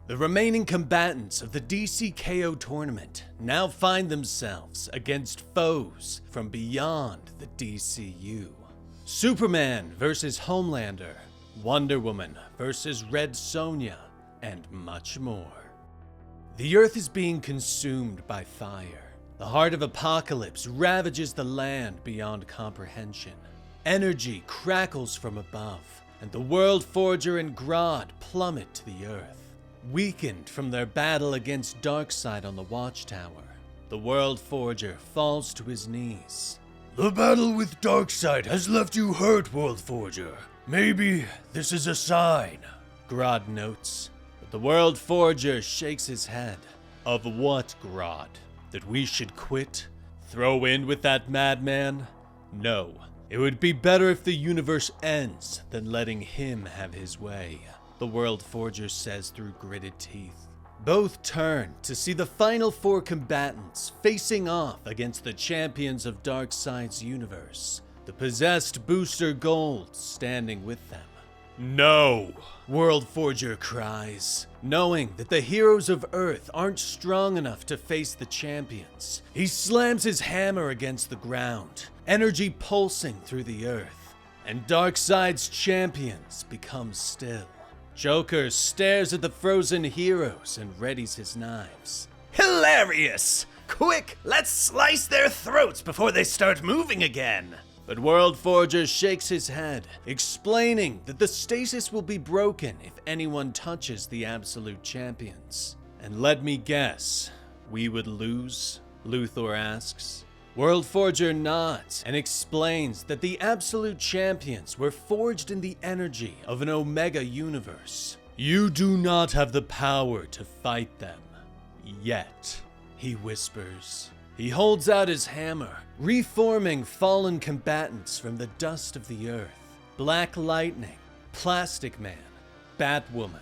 The remaining combatants of the DCKO tournament now find themselves against foes from beyond the DCU. Superman versus Homelander, Wonder Woman versus Red Sonja, and much more. The Earth is being consumed by fire. The heart of apocalypse ravages the land beyond comprehension. Energy crackles from above, and the World Forger and Grodd plummet to the Earth. Weakened from their battle against Darkseid on the Watchtower, the World Forger falls to his knees. The battle with Darkseid has left you hurt, World Forger. Maybe this is a sign, Grodd notes, but the World Forger shakes his head. Of what, Grodd? That we should quit? Throw in with that madman? No. It would be better if the universe ends than letting him have his way, the World Forger says through gritted teeth. Both turn to see the final four combatants facing off against the champions of Darkseid's universe, the possessed Booster Gold standing with them. No, World Forger cries, knowing that the heroes of Earth aren't strong enough to face the champions. He slams his hammer against the ground, energy pulsing through the Earth, and Darkseid's champions become still. Joker stares at the frozen heroes and readies his knives. Hilarious! Quick, let's slice their throats before they start moving again! But World Forger shakes his head, explaining that the stasis will be broken if anyone touches the absolute champions. And let me guess, we would lose? Luthor asks. World Forger nods and explains that the absolute champions were forged in the energy of an Omega universe. You do not have the power to fight them. Yet, he whispers. He holds out his hammer, reforming fallen combatants from the dust of the Earth. Black Lightning, Plastic Man, Batwoman,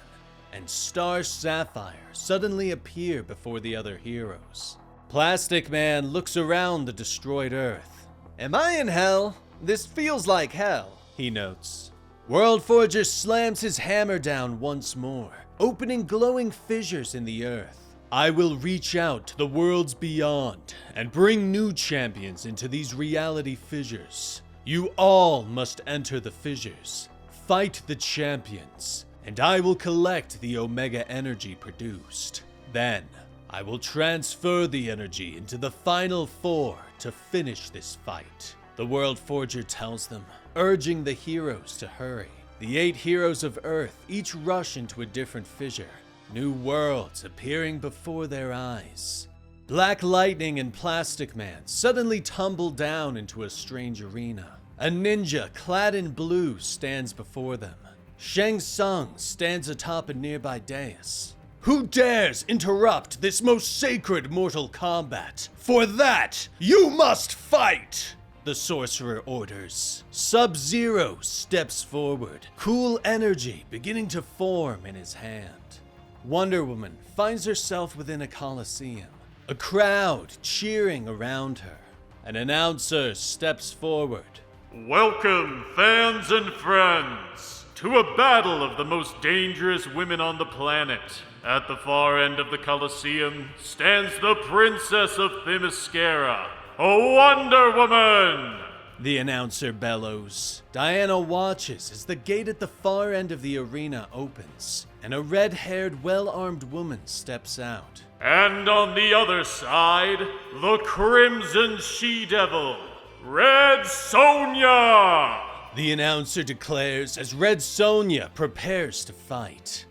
and Star Sapphire suddenly appear before the other heroes. Plastic Man looks around the destroyed Earth. Am I in hell? This feels like hell, he notes. World Forger slams his hammer down once more, opening glowing fissures in the Earth. I will reach out to the worlds beyond and bring new champions into these reality fissures. You all must enter the fissures, fight the champions, and I will collect the Omega energy produced. Then, I will transfer the energy into the final four to finish this fight, the World Forger tells them, urging the heroes to hurry. The 8 heroes of Earth each rush into a different fissure, new worlds appearing before their eyes. Black Lightning and Plastic Man suddenly tumble down into a strange arena. A ninja clad in blue stands before them. Shang Tsung stands atop a nearby dais. Who dares interrupt this most sacred Mortal Kombat? For that, you must fight! The sorcerer orders. Sub-Zero steps forward, cool energy beginning to form in his hand. Wonder Woman finds herself within a coliseum, a crowd cheering around her. An announcer steps forward. Welcome, fans and friends, to a battle of the most dangerous women on the planet. At the far end of the Coliseum stands the Princess of Themyscira, a Wonder Woman! The announcer bellows. Diana watches as the gate at the far end of the arena opens, and a red-haired, well-armed woman steps out. And on the other side, the Crimson She-Devil, Red Sonja! The announcer declares as Red Sonja prepares to fight.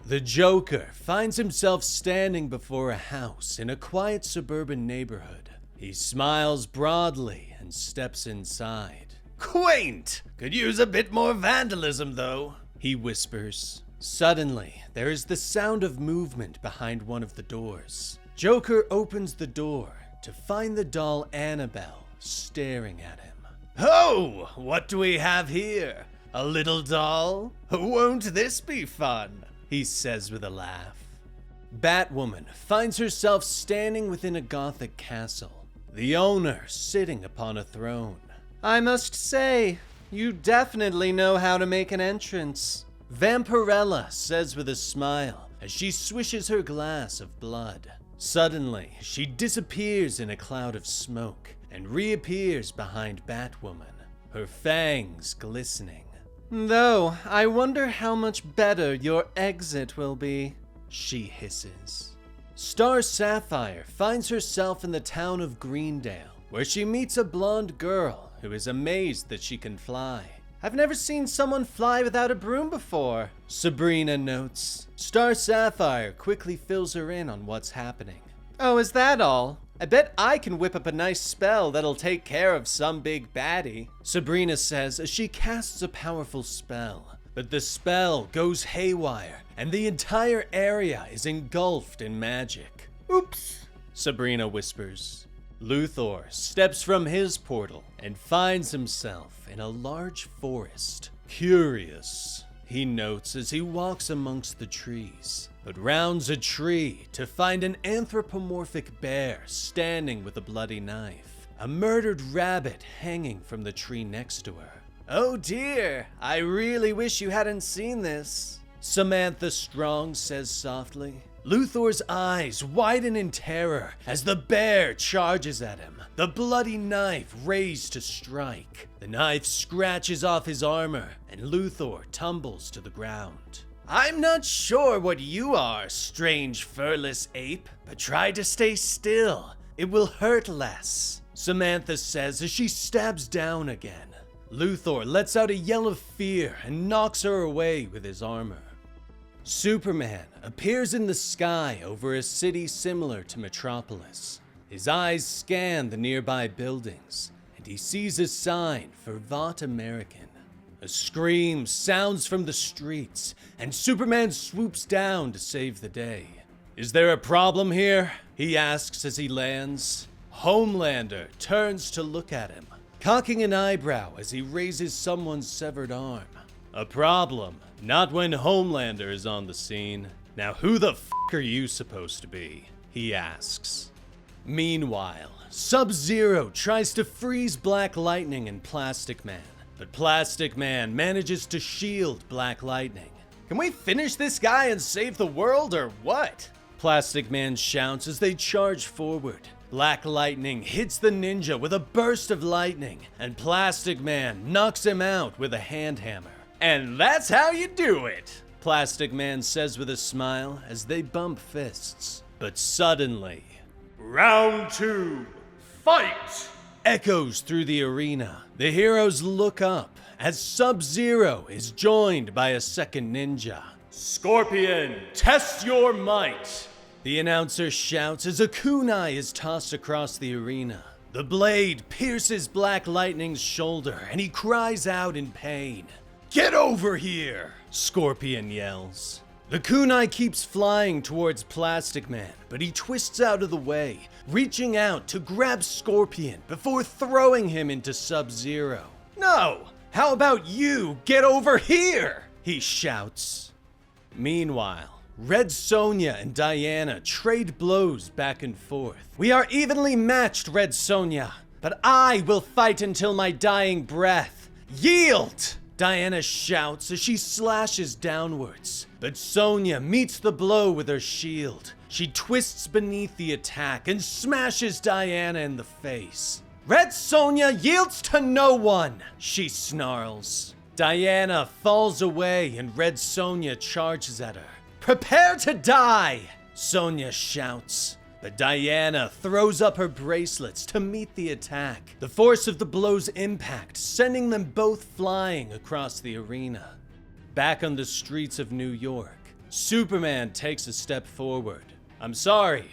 The Joker finds himself standing before a house in a quiet suburban neighborhood. He smiles broadly and steps inside. Quaint! Could use a bit more vandalism, though, he whispers. Suddenly, there is the sound of movement behind one of the doors. Joker opens the door to find the doll Annabelle staring at him. Oh, what do we have here? A little doll? Won't this be fun? He says with a laugh. Batwoman finds herself standing within a gothic castle, the owner sitting upon a throne. I must say, you definitely know how to make an entrance, Vampirella says with a smile as she swishes her glass of blood. Suddenly, she disappears in a cloud of smoke and reappears behind Batwoman, her fangs glistening. "Though, I wonder how much better your exit will be," she hisses. Star Sapphire finds herself in the town of Greendale, where she meets a blonde girl who is amazed that she can fly. "I've never seen someone fly without a broom before," Sabrina notes. Star Sapphire quickly fills her in on what's happening. "Oh, is that all? I bet I can whip up a nice spell that'll take care of some big baddie," Sabrina says as she casts a powerful spell. But the spell goes haywire, and the entire area is engulfed in magic. "Oops," Sabrina whispers. Luthor steps from his portal and finds himself in a large forest. "Curious," he notes as he walks amongst the trees, but rounds a tree to find an anthropomorphic bear standing with a bloody knife, a murdered rabbit hanging from the tree next to her. "Oh dear, I really wish you hadn't seen this," Samantha Strong says softly. Luthor's eyes widen in terror as the bear charges at him, the bloody knife raised to strike. The knife scratches off his armor, and Luthor tumbles to the ground. "I'm not sure what you are, strange furless ape, but try to stay still. It will hurt less," Samantha says as she stabs down again. Luthor lets out a yell of fear and knocks her away with his armor. Superman appears in the sky over a city similar to Metropolis. His eyes scan the nearby buildings, and he sees a sign for Vought American. A scream sounds from the streets, and Superman swoops down to save the day. "Is there a problem here?" he asks as he lands. Homelander turns to look at him, cocking an eyebrow as he raises someone's severed arm. "A problem? Not when Homelander is on the scene. Now who the f*** are you supposed to be?" he asks. Meanwhile, Sub-Zero tries to freeze Black Lightning and Plastic Man, but Plastic Man manages to shield Black Lightning. "Can we finish this guy and save the world, or what?" Plastic Man shouts as they charge forward. Black Lightning hits the ninja with a burst of lightning, and Plastic Man knocks him out with a hand hammer. "And that's how you do it," Plastic Man says with a smile as they bump fists. But suddenly, Round 2, fight! echoes through the arena. The heroes look up as Sub-Zero is joined by a second ninja. Scorpion, test your might! The announcer shouts as a kunai is tossed across the arena. The blade pierces Black Lightning's shoulder, and he cries out in pain. "Get over here!" Scorpion yells. The kunai keeps flying towards Plastic Man, but he twists out of the way, reaching out to grab Scorpion before throwing him into Sub-Zero. "No! How about you get over here?" he shouts. Meanwhile, Red Sonja and Diana trade blows back and forth. "We are evenly matched, Red Sonja, but I will fight until my dying breath. Yield!" Diana shouts as she slashes downwards, but Sonja meets the blow with her shield. She twists beneath the attack and smashes Diana in the face. "Red Sonja yields to no one," she snarls. Diana falls away and Red Sonja charges at her. "Prepare to die!" Sonja shouts, but Diana throws up her bracelets to meet the attack, the force of the blow's impact sending them both flying across the arena. Back on the streets of New York, Superman takes a step forward. "I'm sorry,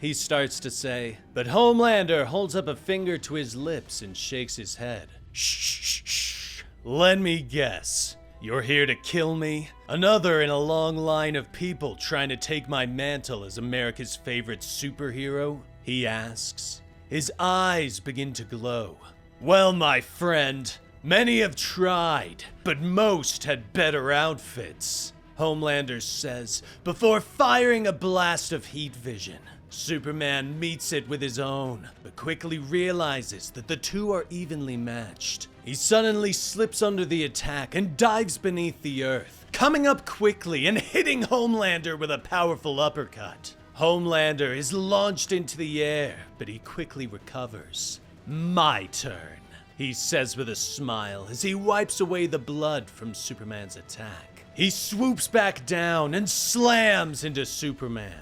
he starts to say, but Homelander holds up a finger to his lips and shakes his head. Shh. Let me guess. You're here to kill me? Another in a long line of people trying to take my mantle as America's favorite superhero?" he asks. His eyes begin to glow. "Well, my friend, many have tried, but most had better outfits." Homelander says before firing a blast of heat vision. Superman meets it with his own, but quickly realizes that the two are evenly matched. He suddenly slips under the attack and dives beneath the earth, coming up quickly and hitting Homelander with a powerful uppercut. Homelander is launched into the air, but he quickly recovers. "My turn," he says with a smile as he wipes away the blood from Superman's attack. He swoops back down and slams into Superman.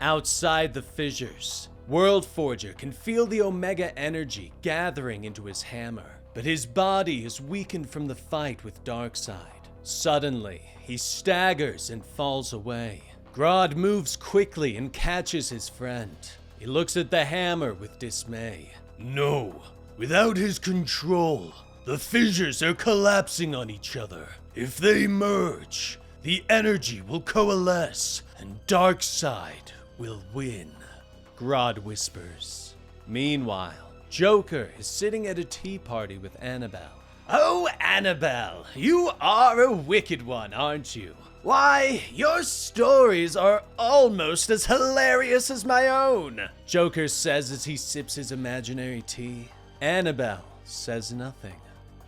Outside the fissures, World Forger can feel the Omega energy gathering into his hammer, but his body is weakened from the fight with Darkseid. Suddenly, he staggers and falls away. Grodd moves quickly and catches his friend. He looks at the hammer with dismay. No, without his control, the fissures are collapsing on each other. If they merge, the energy will coalesce and Darkseid will win, Grodd whispers. Meanwhile, Joker is sitting at a tea party with Annabelle. "Oh, Annabelle, you are a wicked one, aren't you? Why, your stories are almost as hilarious as my own," Joker says as he sips his imaginary tea. Annabelle says nothing.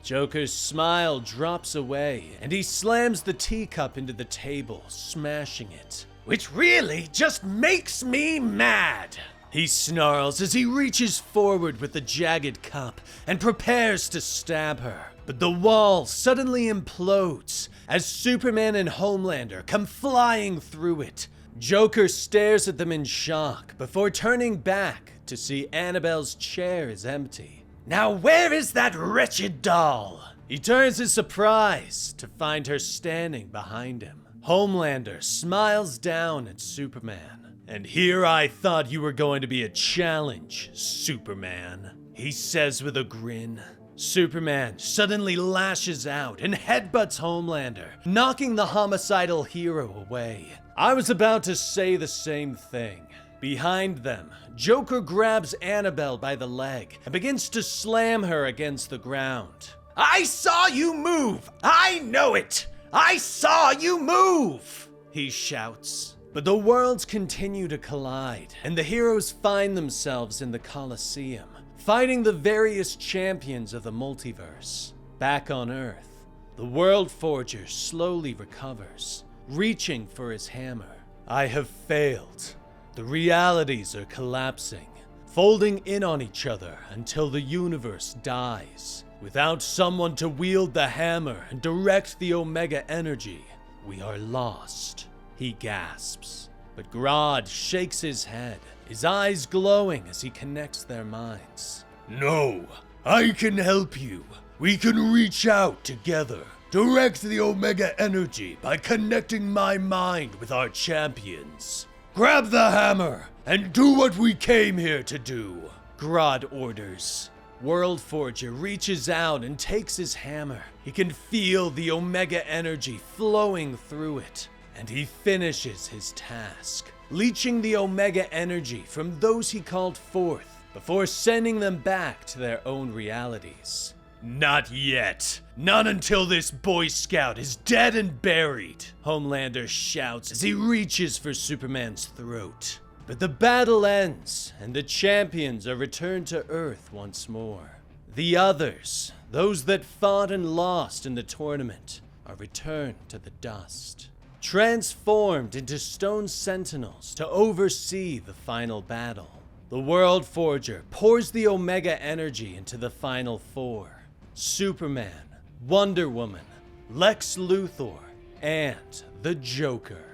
Joker's smile drops away, and he slams the teacup into the table, smashing it. "Which really just makes me mad," he snarls as he reaches forward with the jagged cup and prepares to stab her. But the wall suddenly implodes as Superman and Homelander come flying through it. Joker stares at them in shock before turning back to see Annabelle's chair is empty. "Now where is that wretched doll?" He turns in surprise to find her standing behind him. Homelander smiles down at Superman. "And here I thought you were going to be a challenge, Superman," he says with a grin. Superman suddenly lashes out and headbutts Homelander, knocking the homicidal hero away. I was about to say the same thing. Behind them, Joker grabs Annabelle by the leg and begins to slam her against the ground. "I saw you move! I know it! I saw you move!" he shouts. But the worlds continue to collide, and the heroes find themselves in the Colosseum, fighting the various champions of the multiverse. Back on Earth, the World Forger slowly recovers, reaching for his hammer. "I have failed. The realities are collapsing, folding in on each other until the universe dies. Without someone to wield the hammer and direct the Omega energy, we are lost," he gasps. But Grodd shakes his head, his eyes glowing as he connects their minds. No, I can help you. We can reach out together. Direct the Omega energy by connecting my mind with our champions. Grab the hammer and do what we came here to do, Grodd orders. World Forger reaches out and takes his hammer. He can feel the Omega energy flowing through it, and he finishes his task, leeching the Omega energy from those he called forth before sending them back to their own realities. "Not yet. Not until this Boy Scout is dead and buried," Homelander shouts as he reaches for Superman's throat. But the battle ends, and the champions are returned to Earth once more. The others, those that fought and lost in the tournament, are returned to the dust, transformed into stone sentinels to oversee the final battle. The World Forger pours the Omega energy into the final four: Superman, Wonder Woman, Lex Luthor, and the Joker.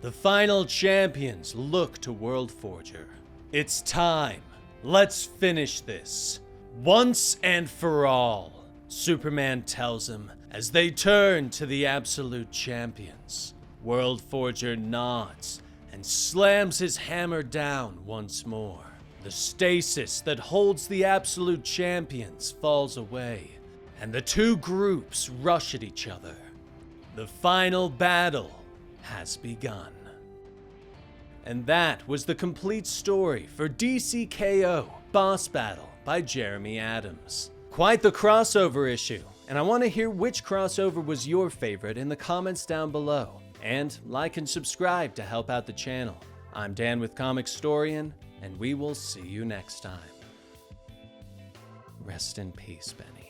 The final champions look to World Forger. "It's time. Let's finish this. Once and for all," Superman tells him as they turn to the absolute champions. World Forger nods and slams his hammer down once more. The stasis that holds the absolute champions falls away, and the two groups rush at each other. The final battle has begun. And that was the complete story for DCKO Boss Battle by Jeremy Adams. Quite the crossover issue, and I want to hear which crossover was your favorite in the comments down below. And like and subscribe to help out the channel. I'm Dan with Comicstorian, and we will see you next time. Rest in peace, Benny.